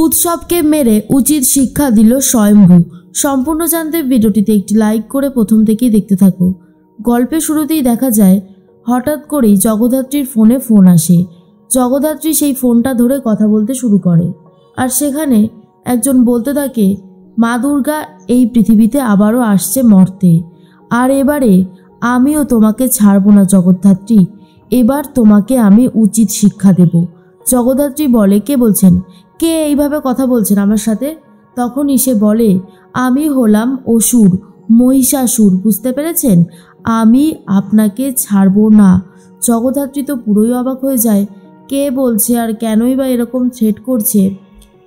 উৎসবকে মেরে উচিত শিক্ষা দিল স্বয়ম্ভু। সম্পূর্ণ জানতে ভিডিওটিতে একটি লাইক করে প্রথম থেকেই দেখতে থাকো। গল্পের শুরুতেই দেখা যায় হঠাৎ করেই জগদ্ধাত্রীর ফোনে ফোন আসে। জগদ্ধাত্রী সেই ফোনটা ধরে কথা বলতে শুরু করে, আর সেখানে একজন বলতে থাকে, মা দুর্গা এই পৃথিবীতে আবারও আসছে মর্তে, আর এবারে আমিও তোমাকে ছাড়বো না জগদ্ধাত্রী, এবার তোমাকে আমি উচিত শিক্ষা দেব। জগদ্ধাত্রী বলে, কে বলছেন, কে এইভাবে কথা বলছেন আমার সাথে? তখনই সে বলে, আমি হলাম অসুর, মহিষাসুর, বুঝতে পেরেছেন? আমি আপনাকে ছাড়বো না। জগদ্ধাত্রী তো পুরোই অবাক হয়ে যায়, কে বলছে আর কেনই বা এরকম থ্রেট করছে,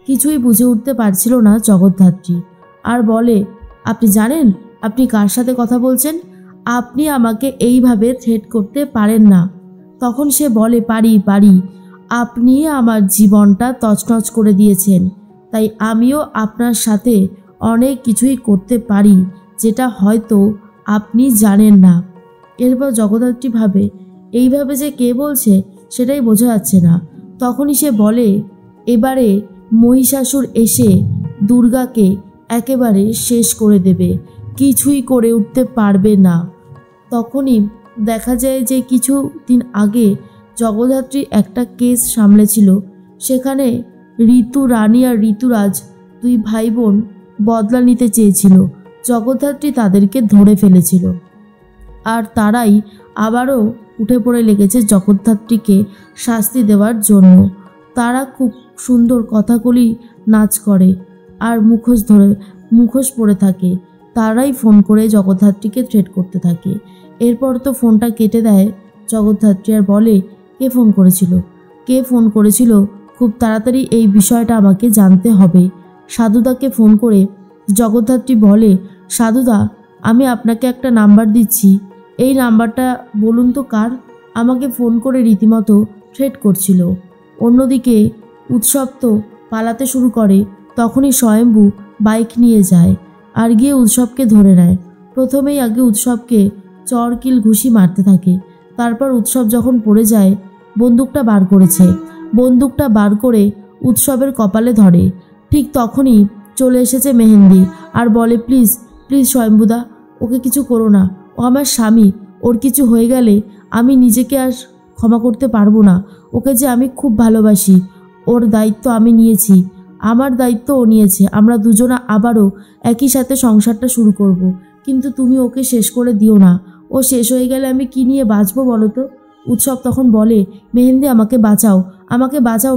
কিছুই বুঝে উঠতে পারছিল না জগদ্ধাত্রী। আর বলে, আপনি জানেন আপনি কার সাথে কথা বলছেন? আপনি আমাকে এইভাবে থ্রেট করতে পারেন না। তখন সে বলে, পারি, আপনি আমার জীবনটা তছনছ করে দিয়েছেন, তাই আমিও আপনার সাথে অনেক কিছুই করতে পারি, যেটা হয়তো আপনি জানেন না। এরপর জগদ্ধাত্রী ভাবে, এইভাবে যে কে বলছে সেটাই বোঝা যাচ্ছে না। তখনই সে বলে, এবারে মহিষাসুর এসে দুর্গাকে একেবারে শেষ করে দেবে, কিছুই করে উঠতে পারবে না। তখনই দেখা যায় যে কিছু দিন আগে জগদ্ধাত্রী একটা কেস সামলেছিল, সেখানে ঋতু রানী আর ঋতুরাজ দুই ভাই বোন বদলা নিতে চেয়েছিল। জগদ্ধাত্রী তাদেরকে ধরে ফেলেছিল, আর তারাই আবারও উঠে পড়ে লেগেছে জগদ্ধাত্রীকে শাস্তি দেওয়ার জন্য। তারা খুব সুন্দর কথাগুলি নাচ করে আর মুখোশ পরে থাকে। তারাই ফোন করে জগদ্ধাত্রীকে থ্রেট করতে থাকে। এরপর তো ফোনটা কেটে দেয় জগদ্ধাত্রী, আর বলে, কে ফোন করেছিল খুব তাড়াতাড়ি এই বিষয়টা আমাকে জানতে হবে। সাধুদাকে ফোন করে জগদ্ধাত্রী বলে, সাধুদা, আমি আপনাকে একটা নাম্বার দিচ্ছি, এই নাম্বারটা বলুন তো কার? আমাকে ফোন করে রীতিমতো থ্রেট করছিল। অন্যদিকে উৎসব তো পালাতে শুরু করে। তখনই স্বয়ম্ভু বাইক নিয়ে যায় আর গিয়ে উৎসবকে ধরে নেয়। প্রথমেই আগে উৎসবকে চরকিল ঘুষি মারতে থাকে। তারপর উৎসব যখন পড়ে যায়, বন্দুকটা বার করে উৎসবের কপালে ধরে। ঠিক তখনই চলে এসেছে মেহেন্দি আর বলে, প্লিজ স্বয়ম্ভুদা, ওকে কিছু করো না, ও আমার স্বামী, ওর কিছু হয়ে গেলে আমি নিজেকে আর ক্ষমা করতে পারবো না। ওকে যে আমি খুব ভালোবাসি, ওর দায়িত্ব আমি নিয়েছি, আমার দায়িত্ব ও নিয়েছে, আমরা দুজনা আবারও একই সাথে সংসারটা শুরু করব, কিন্তু তুমি ওকে শেষ করে দিও না। ও শেষ হয়ে গেলে আমি কি নিয়ে বাঁচবো বলো তো? উৎসব তখন বলে, মেহেন্দি, আমাকে বাঁচাও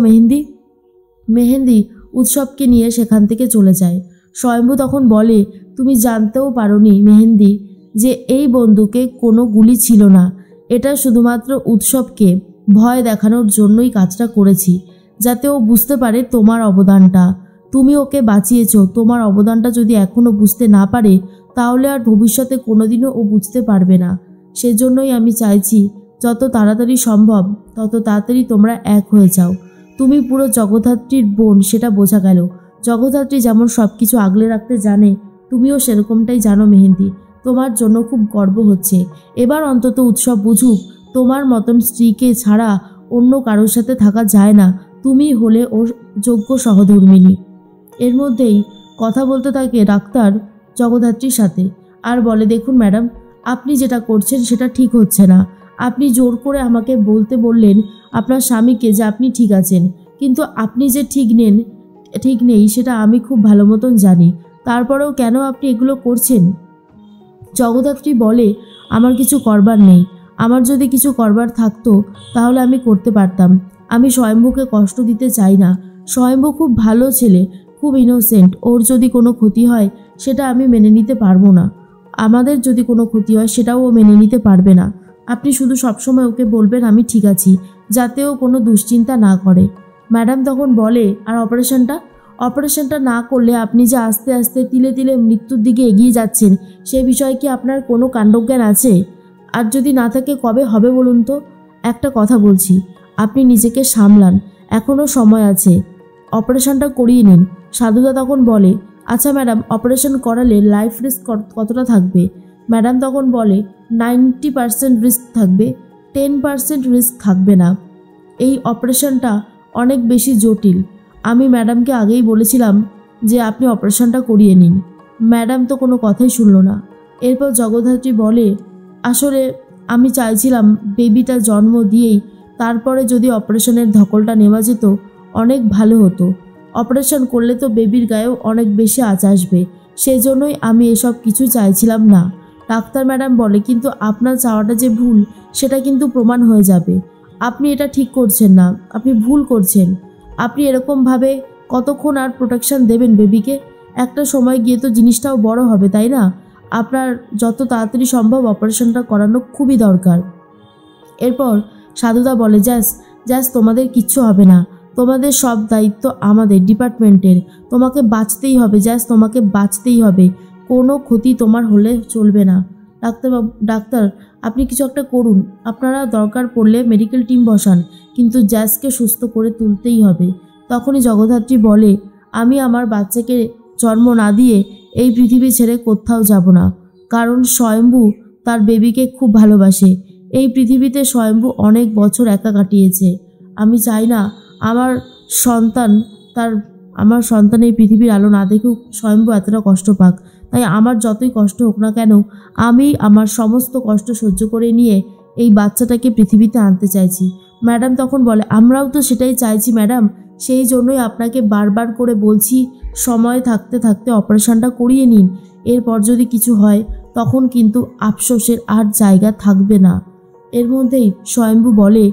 মেহেন্দি উৎসবকে নিয়ে সেখান থেকে চলে যায়। স্বয়ম্ভু তখন বলে, তুমি জানতেও পারোনি মেহেন্দি যে এই বন্দুকে কোনো গুলি ছিল না, এটা শুধুমাত্র উৎসবকে ভয় দেখানোর জন্যই কাজটা করেছি, যাতে ও বুঝতে পারে তোমার অবদানটা। তুমি ওকে বাঁচিয়েছো, তোমার অবদানটা যদি এখনও বুঝতে না পারে, তাহলে আর ভবিষ্যতে কোনোদিনও ও বুঝতে পারবে না। সেজন্যই আমি চাইছি যত তাড়াতাড়ি সম্ভব তত তাড়াতাড়ি তোমরা এক হয়ে যাও। তুমি পুরো জগদ্ধাত্রীর বোন, সেটা বোঝা গেল। জগদ্ধাত্রী যেমন সব কিছু আগলে রাখতে জানে, তুমিও সেরকমটাই জানো মেহেন্দি। তোমার জন্য খুব গর্ব হচ্ছে। এবার অন্তত উৎসব বুঝুক, তোমার মতন স্ত্রীকে ছাড়া অন্য কারোর সাথে থাকা যায় না, তুমি হলে ওর যোগ্য সহধর্মিণী। এর মধ্যেই কথা বলতে থাকে ডাক্তার জগদ্ধাত্রীর সাথে, আর বলে, দেখুন ম্যাডাম, আপনি যেটা করছেন সেটা ঠিক হচ্ছে না। আপনি জোর করে আমাকে বলতে বললেন আপনার স্বামীকে যে আপনি ঠিক আছেন, কিন্তু আপনি যে ঠিক নেই সেটা আমি খুব ভালো মতন জানি। তারপরেও কেন আপনি এগুলো করছেন? জগদ্ধাত্রী বলে, আমার কিছু করবার নেই। আমার যদি কিছু করবার থাকতো তাহলে আমি করতে পারতাম। আমি স্বয়ম্ভুকে কষ্ট দিতে চাই না। স্বয়ম্ভু খুব ভালো ছেলে, খুব ইনোসেন্ট। ওর যদি কোনো ক্ষতি হয় সেটা আমি মেনে নিতে পারবো না। আমাদের যদি কোনো ক্ষতি হয় সেটাও ও মেনে নিতে পারবে না। আপনি শুধু সবসময় ওকে বলবেন আমি ঠিক আছি, যাতে ও কোনো দুশ্চিন্তা না করে। ম্যাডাম তখন বলে, আর অপারেশনটা না করলে আপনি যে আস্তে আস্তে তিলে তিলে মৃত্যুর দিকে এগিয়ে যাচ্ছেন, সে বিষয়ে কি আপনার কোনো কাণ্ডজ্ঞান আছে? আর যদি না থাকে কবে হবে বলুন তো? একটা কথা বলছি, আপনি নিজেকে সামলান, এখনও সময় আছে, অপারেশনটা করিয়ে নিন। সাধুদা তখন বলে, আচ্ছা ম্যাডাম, অপারেশন করালে লাইফ রিস্ক কতটা থাকবে? ম্যাডাম তখন বলে, 90% রিস্ক থাকবে, 10% রিস্ক থাকবে না। এই অপারেশনটা অনেক বেশি জটিল, আমি ম্যাডামকে আগেই বলেছিলাম যে আপনি অপারেশনটা করিয়ে নিন। ম্যাডাম তো কোনো কথাই শুনল না। এরপর জগদ্ধাত্রী বলে, আসলে আমি চাইছিলাম বেবিটা জন্ম দিয়েই তারপরে যদি অপারেশনের ধকলটা নেওয়া যেত অনেক ভালো হতো। অপারেশন করলে তো বেবির গায়েও অনেক বেশি আঁচ আসবে, সেই জন্যই আমি এসব কিছু চাইছিলাম না। ডাক্তার ম্যাডাম বলে, কিন্তু আপনার চাওয়াটা যে ভুল সেটা কিন্তু প্রমাণ হয়ে যাবে। আপনি এটা ঠিক করছেন না, আপনি ভুল করছেন। আপনি এরকমভাবে কতক্ষণ আর প্রোটেকশন দেবেন বেবিকে? একটা সময় গিয়ে তো জিনিসটাও বড় হবে, তাই না? আপনার যত তাড়াতাড়ি সম্ভব অপারেশনটা করানো খুবই দরকার। এরপর সাধুদা বলে, জ্যাস তোমাদের কিচ্ছু হবে না, তোমাদের সব দায়িত্ব আমাদের ডিপার্টমেন্টের। তোমাকে বাঁচতেই হবে জ্যাস, তোমাকে বাঁচতেই হবে, কোনো ক্ষতি তোমার হলে চলবে না। ডাক্তার আপনি কিছু একটা করুন, আপনারা দরকার পড়লে মেডিকেল টিম বসান, কিন্তু জ্যাসকে সুস্থ করে তুলতেই হবে। তখনই জগদ্ধাত্রী বলে, আমি আমার বাচ্চাকে জন্ম না দিয়ে এই পৃথিবী ছেড়ে কোথাও যাব না, কারণ স্বয়ম্ভু তার বেবিকে খুব ভালোবাসে। এই পৃথিবীতে স্বয়ম্ভু অনেক বছর একা কাটিয়েছে। আমি চাই না আমার সন্তান এই পৃথিবীর আলো না দেখুক, স্বয়ম্ভু এতটা কষ্ট পাক। তাই আমার যতই কষ্ট হোক না কেন, আমি আমার সমস্ত কষ্ট সহ্য করে নিয়ে এই বাচ্চাটাকে পৃথিবীতে আনতে চাইছি। ম্যাডাম তখন বলে, আমরাও তো সেটাই চাইছি ম্যাডাম, সেই জন্যই আপনাকে বারবার করে বলছি সময় থাকতে থাকতে অপারেশনটা করিয়ে নিন। এরপর যদি কিছু হয় তখন কিন্তু আফসোসের আর জায়গা থাকবে না। এর মধ্যেই স্বয়ম্ভু বলে,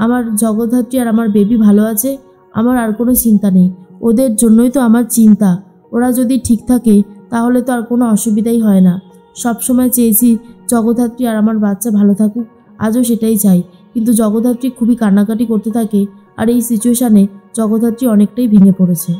আমার জগদ্ধাত্রী আর আমার বেবি ভালো আছে, আমার আর কোনো চিন্তা নেই। ওদের জন্যই তো আমার চিন্তা। ওরা যদি ঠিক থাকে তাহলে তো আর কোনো অসুবিধাই হয় না। সবসময় চেয়েছি জগদ্ধাত্রী আর আমার বাচ্চা ভালো থাকুক, আজও সেটাই চাই। কিন্তু জগদ্ধাত্রী খুবই কান্নাকাটি করতে থাকে, আর এই সিচুয়েশানে জগদ্ধাত্রী অনেকটাই ভেঙে পড়েছে।